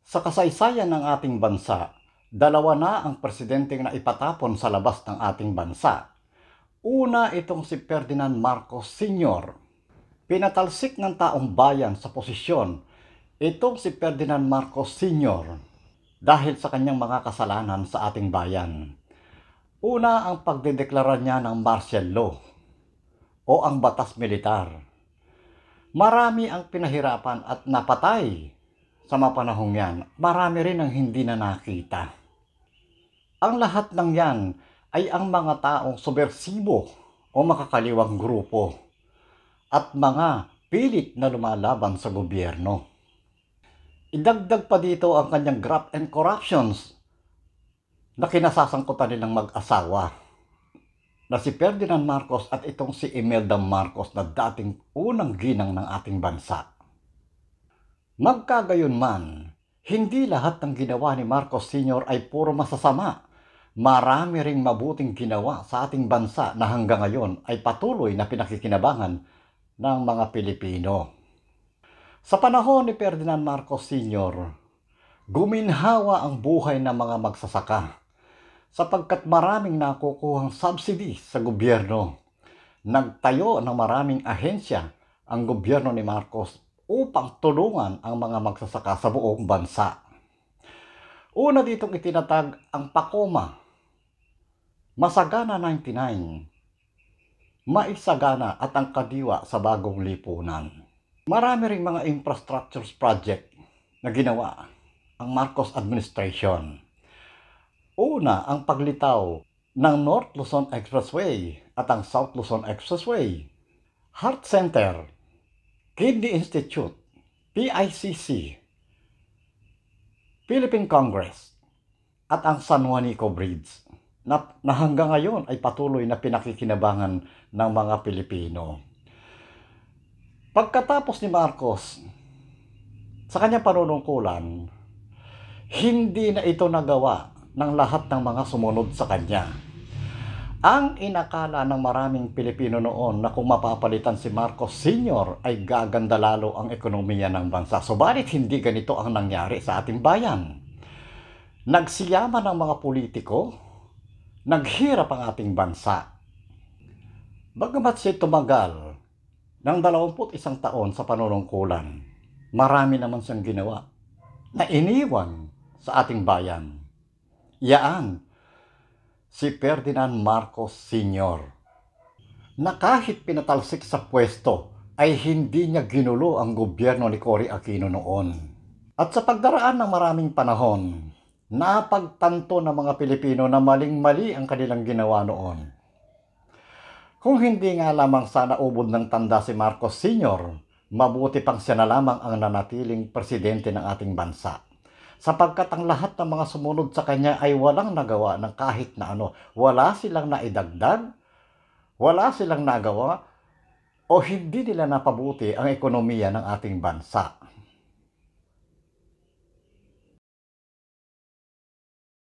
Sa kasaysayan ng ating bansa, dalawa na ang presidenteng naipatapon sa labas ng ating bansa. Una itong si Ferdinand Marcos Sr. Pinatalsik ng taong bayan sa posisyon itong si Ferdinand Marcos Sr. dahil sa kanyang mga kasalanan sa ating bayan. Una ang pagdedeklara niya ng martial law o ang batas militar. Marami ang pinahirapan at napatay sa mga panahong yan. Marami rin ang hindi na nakita. Ang lahat ng yan ay ang mga taong subversibo o makakaliwang grupo at mga pilit na lumalaban sa gobyerno. Idagdag pa dito ang kanyang graft and corruptions na kinasasangkutan nilang mag-asawa na si Ferdinand Marcos at itong si Imelda Marcos na dating unang ginang ng ating bansa. Magkagayon man, hindi lahat ng ginawa ni Marcos Sr. ay puro masasama. Marami ring mabuting ginawa sa ating bansa na hanggang ngayon ay patuloy na pinakikinabangan ng mga Pilipino. Sa panahon ni Ferdinand Marcos Sr., guminhawa ang buhay ng mga magsasaka sapagkat maraming nakukuhang subsidy sa gobyerno. Nagtayo ng maraming ahensya ang gobyerno ni Marcos upang tulungan ang mga magsasaka sa buong bansa. Una ditong itinatag ang Pakoma, Masagana 99, Maisagana at ang Kadiwa sa Bagong Lipunan. Marami ring mga infrastructures project na ginawa ang Marcos administration. Una, ang paglitaw ng North Luzon Expressway at ang South Luzon Expressway, Heart Center, Kidney Institute, PICC, Philippine Congress, at ang San Juanico Bridge na hanggang ngayon ay patuloy na pinakikinabangan ng mga Pilipino. Pagkatapos ni Marcos, sa kanyang panunungkulan, hindi na ito nagawa ng lahat ng mga sumunod sa kanya. Ang inakala ng maraming Pilipino noon na kung mapapalitan si Marcos Sr. ay gaganda lalo ang ekonomiya ng bansa. Subalit hindi ganito ang nangyari sa ating bayan. Nagsiyaman ng mga politiko, naghirap ang ating bansa. Bagamat siya tumagal ng 21 taon sa panunungkulan, marami naman siyang ginawa na iniwan sa ating bayan. Yaan, si Ferdinand Marcos Sr. na kahit pinatalsik sa pwesto ay hindi niya ginulo ang gobyerno ni Cory Aquino noon. At sa pagdaraan ng maraming panahon, napagtanto ng mga Pilipino na maling-mali ang kanilang ginawa noon. Kung hindi nga lamang sana ubod ng tanda si Marcos Sr., mabuti pang siya na lamang ang nanatiling presidente ng ating bansa. Sapagkat ang lahat ng mga sumunod sa kanya ay walang nagawa ng kahit na ano. Wala silang naidagdag, wala silang nagawa, o hindi nila napabuti ang ekonomiya ng ating bansa.